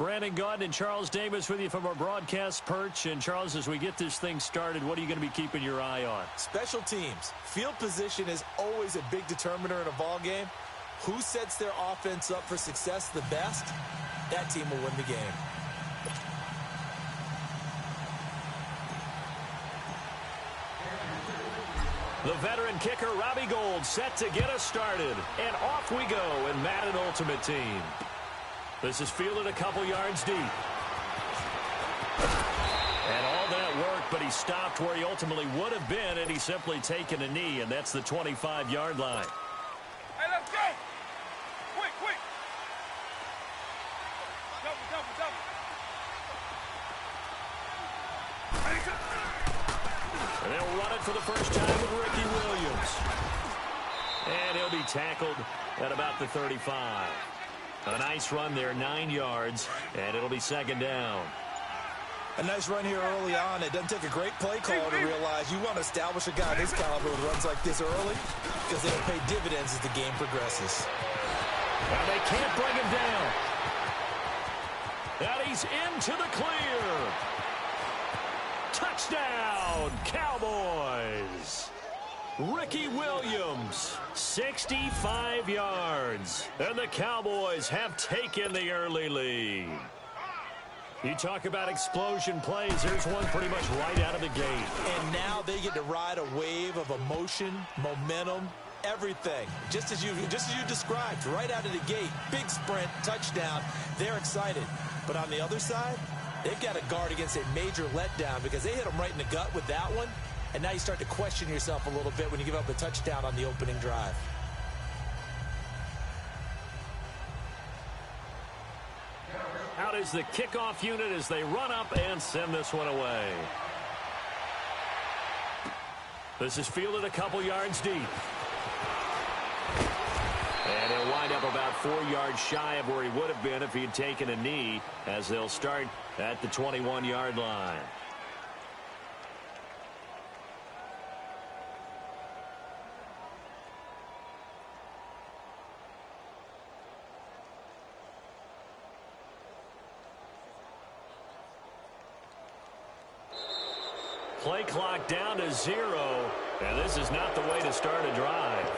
Brandon Gaudin and Charles Davis with you from our broadcast perch. And, Charles, as we get this thing started, what are you going to be keeping your eye on? Special teams. Field position is always a big determiner in a ball game. Who sets their offense up for success the best, that team will win the game. The veteran kicker, Robbie Gould, set to get us started. And off we go in Madden Ultimate Team. This is fielded a couple yards deep. And all that work, but he stopped where he ultimately would have been, and he's simply taken a knee, and that's the 25-yard line. Hey, let's go! Quick, quick! Double. And they'll run it for the first time with Ricky Williams. And he'll be tackled at about the 35. A nice run there, 9 yards, and it'll be second down. A nice run here early on. It doesn't take a great play call to realize you want to establish a guy this caliber who runs like this early because it'll pay dividends as the game progresses. Now they can't bring him down. And he's into the clear. Touchdown, Cowboys. Ricky Williams, 65 yards. And the Cowboys have taken the early lead. You talk about explosion plays. There's one pretty much right out of the gate. And now they get to ride a wave of emotion, momentum, everything. Just as you described, right out of the gate. Big sprint, touchdown. They're excited. But on the other side, they've got to guard against a major letdown because they hit them right in the gut with that one. And now you start to question yourself a little bit when you give up a touchdown on the opening drive. Out is the kickoff unit as they run up and send this one away. This is fielded a couple yards deep. And he'll wind up about 4 yards shy of where he would have been if he had taken a knee, as they'll start at the 21-yard line. Play clock down to 0, and this is not the way to start a drive.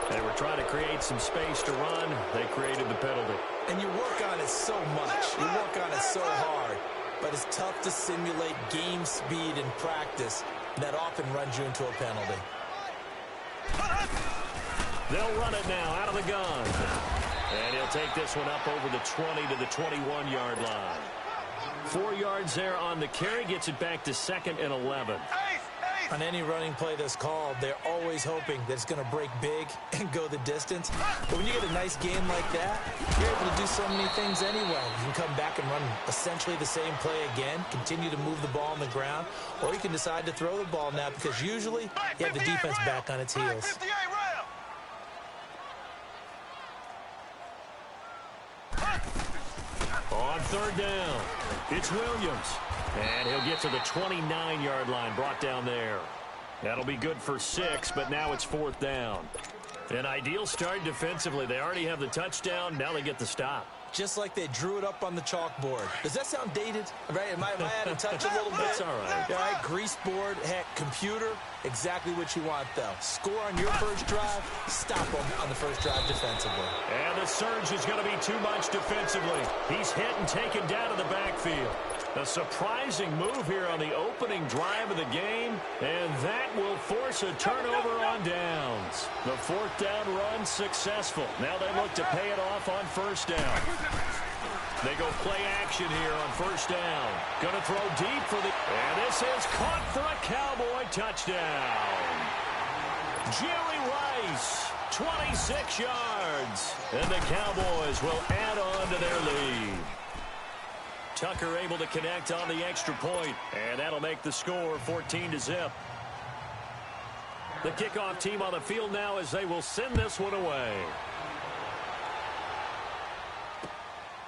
They were trying to create some space to run. They created the penalty. And you work on it so much. You work on it so hard. But it's tough to simulate game speed in practice. That often runs you into a penalty. They'll run it now out of the gun. And he'll take this one up over the 20 to the 21-yard line. 4 yards there on the carry, gets it back to 2nd and 11. On any running play that's called, they're always hoping that it's going to break big and go the distance. But when you get a nice game like that, you're able to do so many things anyway. You can come back and run essentially the same play again, continue to move the ball on the ground, or you can decide to throw the ball now because usually you have the defense back on its heels. On third down, it's Williams. And he'll get to the 29-yard line, brought down there. That'll be good for 6, but now it's 4th down. An ideal start defensively. They already have the touchdown. Now they get the stop. Just like they drew it up on the chalkboard. Does that sound dated? Right? Am I out of touch a little bit? That's all right. All right, grease board, heck, computer, exactly what you want, though. Score on your first drive, stop them on the first drive defensively. And the surge is going to be too much defensively. He's hit and taken down to the backfield. A surprising move here on the opening drive of the game, and that will force a turnover on downs. The 4th down run successful. Now they look to pay it off on first down. They go play action here on first down. Going to throw deep for the... And this is caught for a Cowboy touchdown. Jerry Rice, 26 yards. And the Cowboys will add on to their lead. Tucker able to connect on the extra point, and that'll make the score 14-0. The kickoff team on the field now as they will send this one away.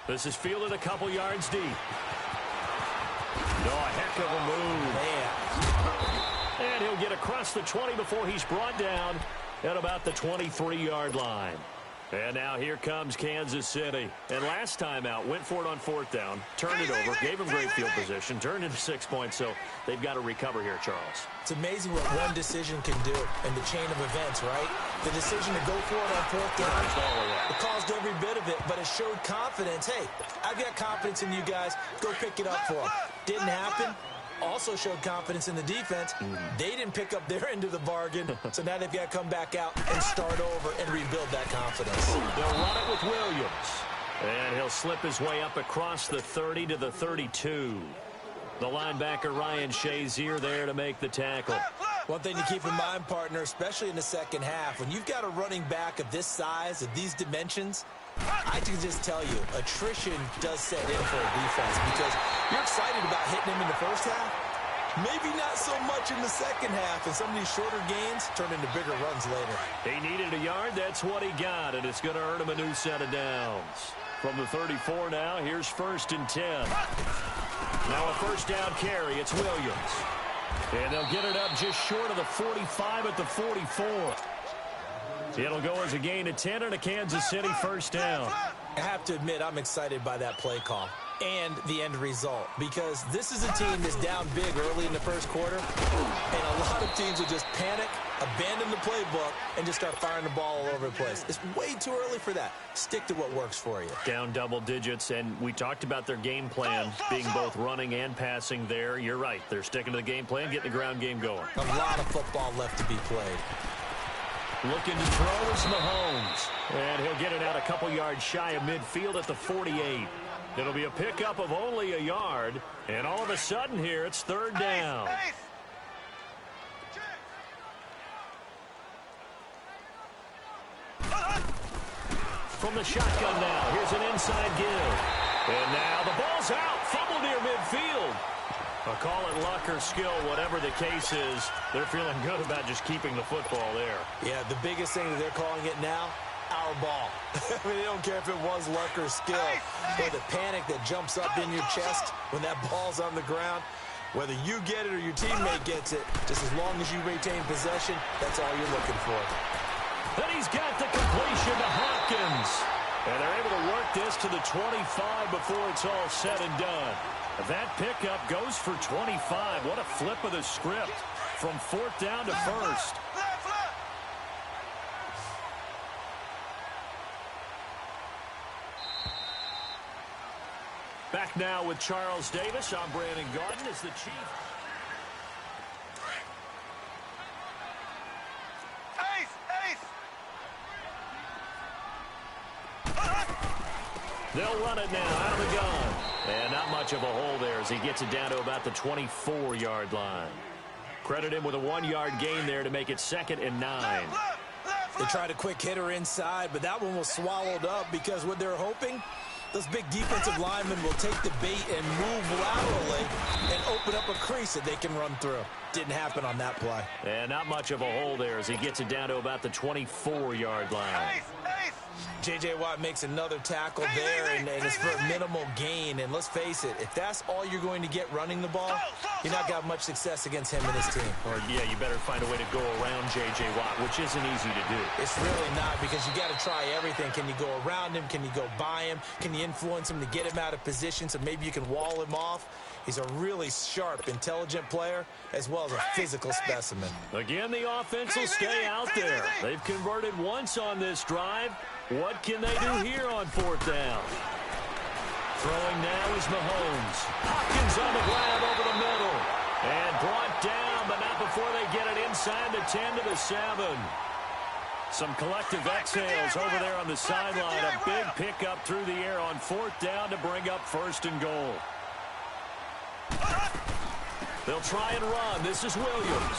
This is fielded a couple yards deep. Oh, a heck of a move. Man. And he'll get across the 20 before he's brought down at about the 23-yard line. And now here comes Kansas City. And last time out, went for it on fourth down, turned it over, gave them great field position, turned into 6 points, so they've got to recover here, Charles. It's amazing what one decision can do in the chain of events, right? The decision to go for it on fourth down, it caused every bit of it, but it showed confidence. Hey, I've got confidence in you guys. Go pick it up for them. Didn't happen. Also showed confidence in the defense. They didn't pick up their end of the bargain, so now they've got to come back out and start over and rebuild that confidence. They'll run it with Williams. And he'll slip his way up across the 30 to the 32. The linebacker, Ryan Shazier, there to make the tackle. One thing to keep in mind, partner, especially in the second half, when you've got a running back of this size, of these dimensions, I can just tell you, attrition does set in for a defense because you're excited about hitting him in the first half. Maybe not so much in the second half, and some of these shorter gains turn into bigger runs later. He needed a yard. That's what he got, and it's going to earn him a new set of downs. From the 34 now, here's 1st and 10. Now a first down carry. It's Williams. And they'll get it up just short of the 45 at the 44. It'll go as a gain of 10 and a Kansas City first down. I have to admit, I'm excited by that play call and the end result because this is a team that's down big early in the first quarter, and a lot of teams will just panic, abandon the playbook, and just start firing the ball all over the place. It's way too early for that. Stick to what works for you. Down double digits, and we talked about their game plan being both running and passing there. You're right. They're sticking to the game plan, getting the ground game going. A lot of football left to be played. Looking to throw is Mahomes. And he'll get it out a couple yards shy of midfield at the 48. It'll be a pickup of only a yard. And all of a sudden here, it's third down. From the shotgun now, here's an inside give. And now the ball's out. Fumble near midfield. I'll call it luck or skill, whatever the case is. They're feeling good about just keeping the football there. Yeah, the biggest thing that they're calling it now, our ball. I mean, they don't care if it was luck or skill. Or the panic that jumps up in your chest when that ball's on the ground. Whether you get it or your teammate gets it, just as long as you retain possession, that's all you're looking for. Then he's got the completion to Hopkins. And they're able to work this to the 25 before it's all said and done. That pickup goes for 25. What a flip of the script from fourth down to first. Back now with Charles Davis. I'm Brandon Garden as the Chief. They'll run it now out of the gun. And not much of a hole there as he gets it down to about the 24-yard line. Credit him with a 1-yard gain there to make it 2nd and 9. They tried a quick hitter inside, but that one was swallowed up because what they're hoping, those big defensive linemen will take the bait and move laterally and open up a crease that they can run through. Didn't happen on that play. And not much of a hole there as he gets it down to about the 24-yard line. J.J. Watt makes another tackle there, and it's for a minimal gain. And let's face it, if that's all you're going to get running the ball, you're not got much success against him and his team. Or, yeah, you better find a way to go around J.J. Watt, which isn't easy to do. It's really not because you got to try everything. Can you go around him? Can you go by him? Can you influence him to get him out of position so maybe you can wall him off? He's a really sharp, intelligent player as well as a physical specimen. Again, the offense will stay out there. They've converted once on this drive. What can they do here on fourth down? Throwing now is Mahomes. Hopkins on the grab over the middle. And brought down, but not before they get it inside the 10 to the 7. Some collective exhales over there on the sideline. A big pickup through the air on fourth down to bring up 1st and goal. They'll try and run. This is Williams.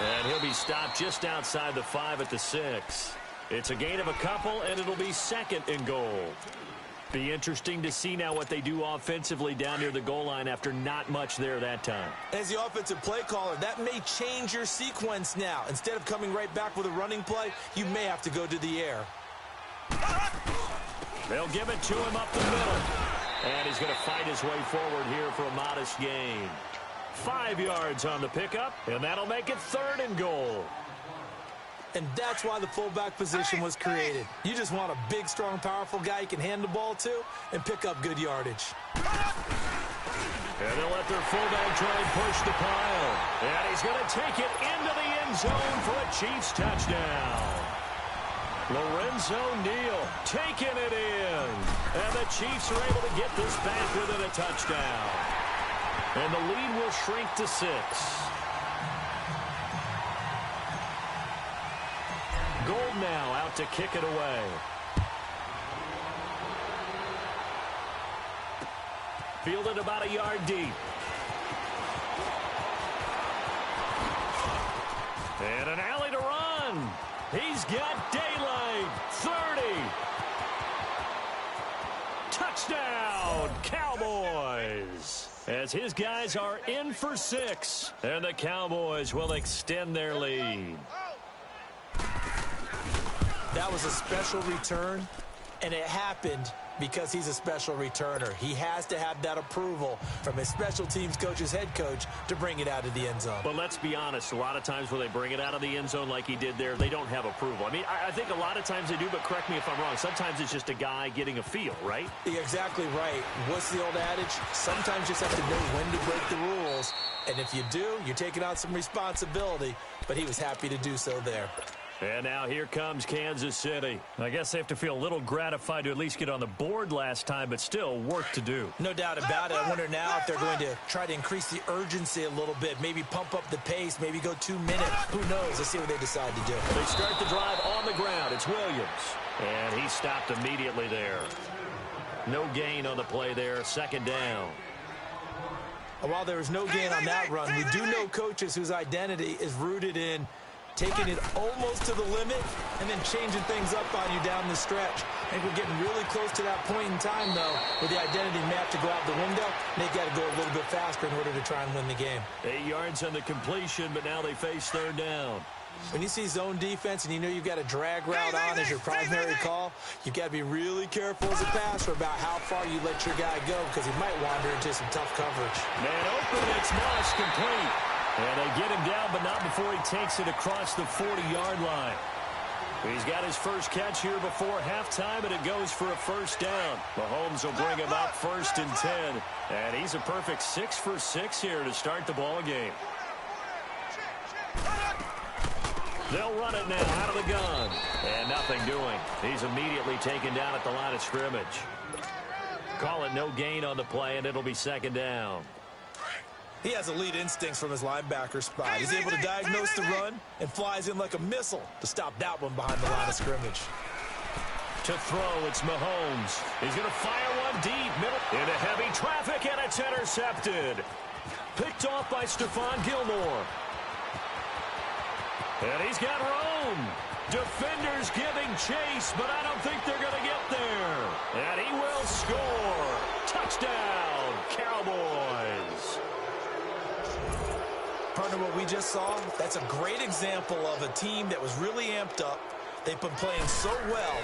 And he'll be stopped just outside the 5 at the 6. It's a gain of a couple, and it'll be 2nd and goal. Be interesting to see now what they do offensively down near the goal line after not much there that time. As the offensive play caller, that may change your sequence now. Instead of coming right back with a running play, you may have to go to the air. They'll give it to him up the middle. And he's going to fight his way forward here for a modest gain. 5 yards on the pickup, and that'll make it 3rd and goal. And that's why the fullback position was created. You just want a big, strong, powerful guy you can hand the ball to and pick up good yardage. And they'll let their fullback try and push the pile. And he's going to take it into the end zone for a Chiefs touchdown. Lorenzo Neal taking it in. And the Chiefs are able to get this back within a touchdown. And the lead will shrink to 6. Gold now out to kick it away. Fielded about a yard deep. And an alley to run. He's got daylight. 30. Touchdown, Cowboys. As his guys are in for 6. And the Cowboys will extend their lead. That was a special return, and it happened because he's a special returner. He has to have that approval from his special teams coach's head coach to bring it out of the end zone. But let's be honest, a lot of times when they bring it out of the end zone like he did there, they don't have approval. I mean, I think a lot of times they do, but correct me if I'm wrong. Sometimes it's just a guy getting a feel, right? You're exactly right. What's the old adage? Sometimes you just have to know when to break the rules. And if you do, you're taking on some responsibility. But he was happy to do so there. And now here comes Kansas City. I guess they have to feel a little gratified to at least get on the board last time, but still work to do. No doubt about it. I wonder now if they're going to try to increase the urgency a little bit, maybe pump up the pace, maybe go 2 minutes. Who knows? Let's see what they decide to do. They start the drive on the ground. It's Williams. And he stopped immediately there. No gain on the play there. 2nd down. While there was no gain on that run, we do know coaches whose identity is rooted in taking it almost to the limit and then changing things up on you down the stretch. I think we're getting really close to that point in time, though, where the identity may have to go out the window, and they've got to go a little bit faster in order to try and win the game. 8 yards on the completion, but now they face 3rd down. When you see zone defense and you know you've got a drag route on as your primary call, you've got to be really careful as a passer about how far you let your guy go because he might wander into some tough coverage. Man open, it's Moss complete. And they get him down, but not before he takes it across the 40-yard line. He's got his first catch here before halftime, and it goes for a 1st down. Mahomes will bring him up 1st and 10. And he's a perfect 6 for 6 here to start the ball game. They'll run it now out of the gun. And nothing doing. He's immediately taken down at the line of scrimmage. Call it no gain on the play, and it'll be 2nd down. He has elite instincts from his linebacker spot. He's able to diagnose the run and flies in like a missile to stop that one behind the line of scrimmage. To throw, it's Mahomes. He's going to fire one deep, middle, into heavy traffic, and it's intercepted. Picked off by Stephon Gilmore. And he's got room. Defenders giving chase, but I don't think they're going to get there. And he will score. Touchdown, Cowboys. Partner, what we just saw, that's a great example of a team that was really amped up. They've been playing so well,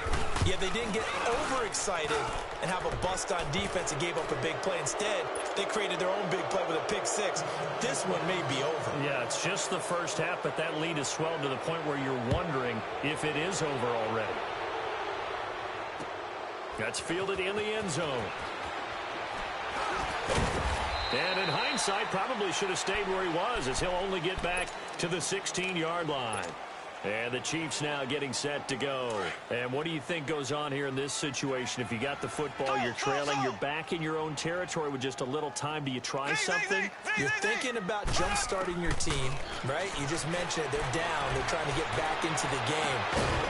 yet they didn't get overexcited and have a bust on defense and gave up a big play. Instead, they created their own big play with a pick 6. This one may be over. Yeah, it's just the first half, but that lead has swelled to the point where you're wondering if it is over already. That's fielded in the end zone. And in hindsight, probably should have stayed where he was, as he'll only get back to the 16-yard line. And the Chiefs now getting set to go. And what do you think goes on here in this situation? If you got the football, you're trailing, you're back in your own territory with just a little time. Do you try something? You're thinking about jump-starting your team, right? You just mentioned they're down. They're trying to get back into the game.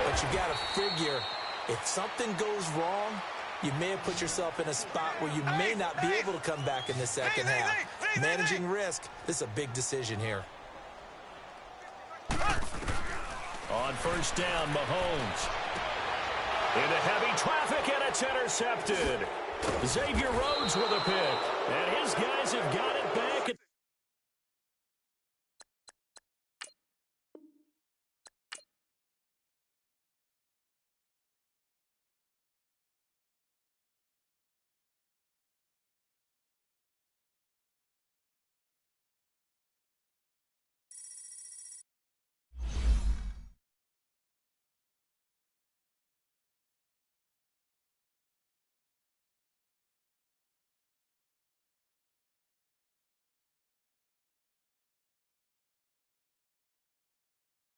But you got to figure, if something goes wrong, you may have put yourself in a spot where you may not be able to come back in the second half. Managing risk, this is a big decision here. On 1st down, Mahomes. Into heavy traffic, and it's intercepted. Xavier Rhodes with a pick. And his guys have got it.